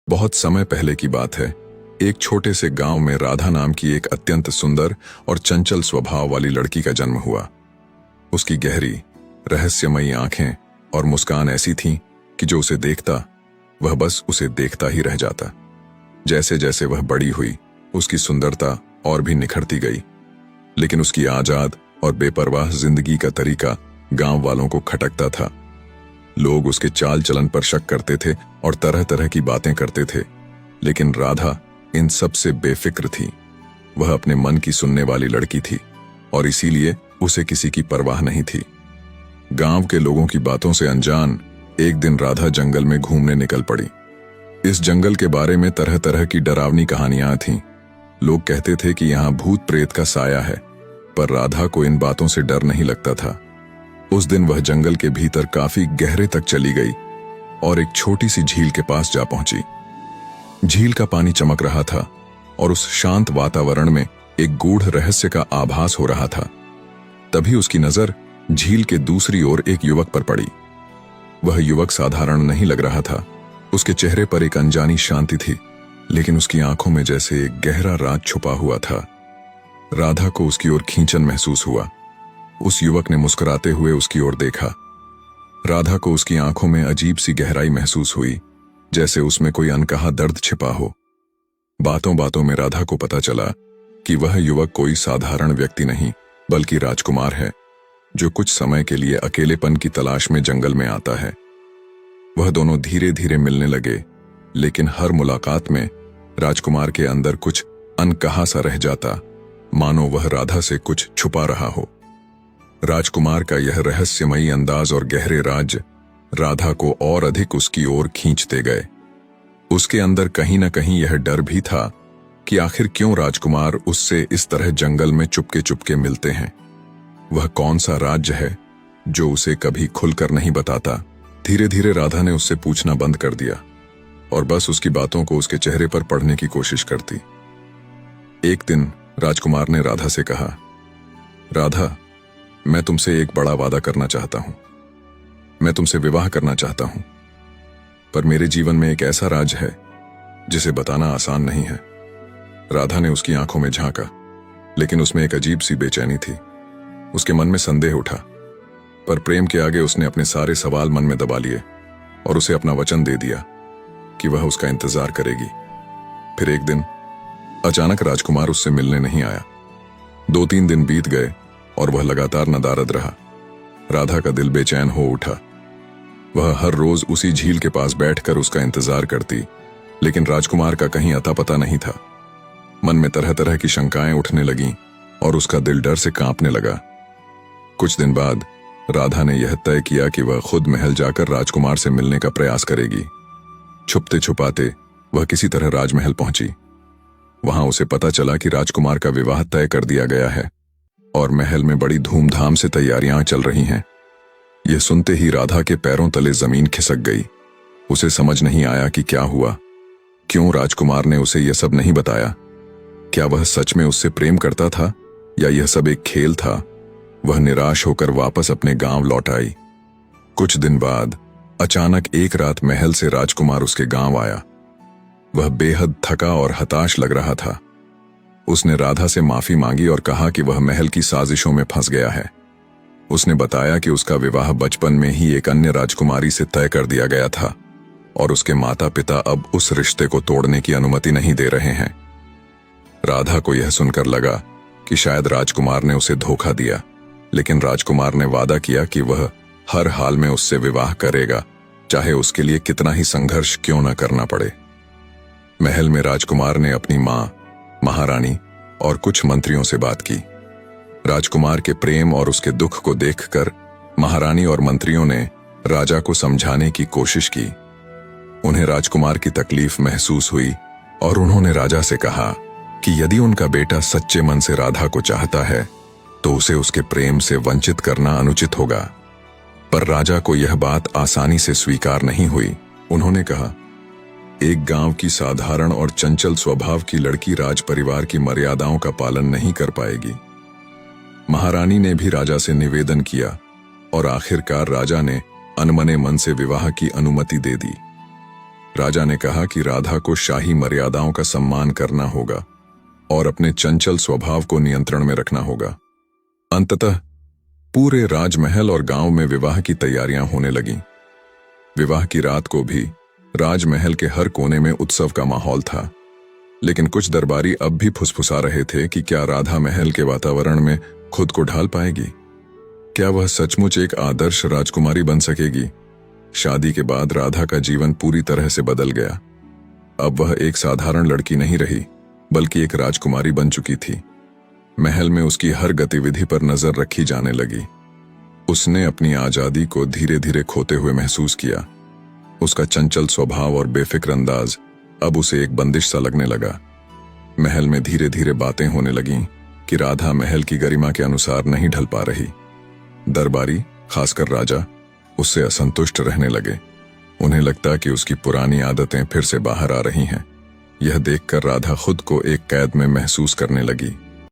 बहुत समय पहले की बात है। एक छोटे से गांव में राधा नाम की एक अत्यंत सुंदर और चंचल स्वभाव वाली लड़की का जन्म हुआ। उसकी गहरी रहस्यमयी आंखें और मुस्कान ऐसी थीं कि जो उसे देखता वह बस उसे देखता ही रह जाता। जैसे जैसे वह बड़ी हुई उसकी सुंदरता और भी निखरती गई, लेकिन उसकी आजाद और बेपरवाह जिंदगी का तरीका गांव वालों को खटकता था। लोग उसके चाल चलन पर शक करते थे और तरह तरह की बातें करते थे, लेकिन राधा इन सब से बेफिक्र थी। वह अपने मन की सुनने वाली लड़की थी और इसीलिए उसे किसी की परवाह नहीं थी। गांव के लोगों की बातों से अनजान एक दिन राधा जंगल में घूमने निकल पड़ी। इस जंगल के बारे में तरह तरह की डरावनी कहानियां थीं। लोग कहते थे कि यहाँ भूत प्रेत का साया है, पर राधा को इन बातों से डर नहीं लगता था। उस दिन वह जंगल के भीतर काफी गहरे तक चली गई और एक छोटी सी झील के पास जा पहुंची। झील का पानी चमक रहा था और उस शांत वातावरण में एक गूढ़ रहस्य का आभास हो रहा था। तभी उसकी नजर झील के दूसरी ओर एक युवक पर पड़ी। वह युवक साधारण नहीं लग रहा था। उसके चेहरे पर एक अनजानी शांति थी, लेकिन उसकी आंखों में जैसे एक गहरा राज छुपा हुआ था। राधा को उसकी ओर खींचन महसूस हुआ। उस युवक ने मुस्कुराते हुए उसकी ओर देखा। राधा को उसकी आंखों में अजीब सी गहराई महसूस हुई, जैसे उसमें कोई अनकहा दर्द छिपा हो। बातों बातों में राधा को पता चला कि वह युवक कोई साधारण व्यक्ति नहीं, बल्कि राजकुमार है, जो कुछ समय के लिए अकेलेपन की तलाश में जंगल में आता है। वह दोनों धीरे धीरे मिलने लगे, लेकिन हर मुलाकात में राजकुमार के अंदर कुछ अनकहा सा रह जाता, मानो वह राधा से कुछ छुपा रहा हो। राजकुमार का यह रहस्यमयी अंदाज और गहरे राज राधा को और अधिक उसकी ओर खींचते गए। उसके अंदर कहीं न कहीं यह डर भी था कि आखिर क्यों राजकुमार उससे इस तरह जंगल में चुपके चुपके मिलते हैं। वह कौन सा राज है जो उसे कभी खुलकर नहीं बताता। धीरे धीरे राधा ने उससे पूछना बंद कर दिया और बस उसकी बातों को उसके चेहरे पर पढ़ने की कोशिश करती। एक दिन राजकुमार ने राधा से कहा, राधा, मैं तुमसे एक बड़ा वादा करना चाहता हूं। मैं तुमसे विवाह करना चाहता हूं, पर मेरे जीवन में एक ऐसा राज है जिसे बताना आसान नहीं है। राधा ने उसकी आंखों में झांका, लेकिन उसमें एक अजीब सी बेचैनी थी। उसके मन में संदेह उठा, पर प्रेम के आगे उसने अपने सारे सवाल मन में दबा लिए और उसे अपना वचन दे दिया कि वह उसका इंतजार करेगी। फिर एक दिन अचानक राजकुमार उससे मिलने नहीं आया। 2-3 दिन बीत गए और वह लगातार नदारद रहा। राधा का दिल बेचैन हो उठा। वह हर रोज उसी झील के पास बैठकर उसका इंतजार करती, लेकिन राजकुमार का कहीं अता पता नहीं था। मन में तरह तरह की शंकाएं उठने लगीं और उसका दिल डर से कांपने लगा। कुछ दिन बाद राधा ने यह तय किया कि वह खुद महल जाकर राजकुमार से मिलने का प्रयास करेगी। छुपते छुपाते वह किसी तरह राजमहल पहुंची। वहां उसे पता चला कि राजकुमार का विवाह तय कर दिया गया है और महल में बड़ी धूमधाम से तैयारियां चल रही हैं। यह सुनते ही राधा के पैरों तले जमीन खिसक गई। उसे समझ नहीं आया कि क्या हुआ। क्यों राजकुमार ने उसे यह सब नहीं बताया? क्या वह सच में उससे प्रेम करता था या यह सब एक खेल था? वह निराश होकर वापस अपने गांव लौट आई। कुछ दिन बाद अचानक एक रात महल से राजकुमार उसके गांव आया। वह बेहद थका और हताश लग रहा था। उसने राधा से माफी मांगी और कहा कि वह महल की साजिशों में फंस गया है। उसने बताया कि उसका विवाह बचपन में ही एक अन्य राजकुमारी से तय कर दिया गया था और उसके माता पिता अब उस रिश्ते को तोड़ने की अनुमति नहीं दे रहे हैं। राधा को यह सुनकर लगा कि शायद राजकुमार ने उसे धोखा दिया, लेकिन राजकुमार ने वादा किया कि वह हर हाल में उससे विवाह करेगा, चाहे उसके लिए कितना ही संघर्ष क्यों न करना पड़े। महल में राजकुमार ने अपनी मां, महारानी और कुछ मंत्रियों से बात की। राजकुमार के प्रेम और उसके दुख को देखकर महारानी और मंत्रियों ने राजा को समझाने की कोशिश की। उन्हें राजकुमार की तकलीफ महसूस हुई और उन्होंने राजा से कहा कि यदि उनका बेटा सच्चे मन से राधा को चाहता है तो उसे उसके प्रेम से वंचित करना अनुचित होगा। पर राजा को यह बात आसानी से स्वीकार नहीं हुई। उन्होंने कहा, एक गांव की साधारण और चंचल स्वभाव की लड़की राज परिवार की मर्यादाओं का पालन नहीं कर पाएगी। महारानी ने भी राजा से निवेदन किया और आखिरकार राजा ने अनमने मन से विवाह की अनुमति दे दी। राजा ने कहा कि राधा को शाही मर्यादाओं का सम्मान करना होगा और अपने चंचल स्वभाव को नियंत्रण में रखना होगा। अंततः पूरे राजमहल और गांव में विवाह की तैयारियां होने लगीं। विवाह की रात को भी राजमहल के हर कोने में उत्सव का माहौल था, लेकिन कुछ दरबारी अब भी फुसफुसा रहे थे कि क्या राधा महल के वातावरण में खुद को ढाल पाएगी? क्या वह सचमुच एक आदर्श राजकुमारी बन सकेगी? शादी के बाद राधा का जीवन पूरी तरह से बदल गया। अब वह एक साधारण लड़की नहीं रही, बल्कि एक राजकुमारी बन चुकी थी। महल में उसकी हर गतिविधि पर नजर रखी जाने लगी। उसने अपनी आजादी को धीरे धीरे खोते हुए महसूस किया। उसका चंचल स्वभाव और बेफिक्र अंदाज अब उसे एक बंदिश सा लगने लगा। महल में धीरे धीरे बातें होने लगीं कि राधा महल की गरिमा के अनुसार नहीं ढल पा रही। दरबारी, खासकर राजा, उससे असंतुष्ट रहने लगे। उन्हें लगता कि उसकी पुरानी आदतें फिर से बाहर आ रही हैं। यह देखकर राधा खुद को एक कैद में महसूस करने लगी।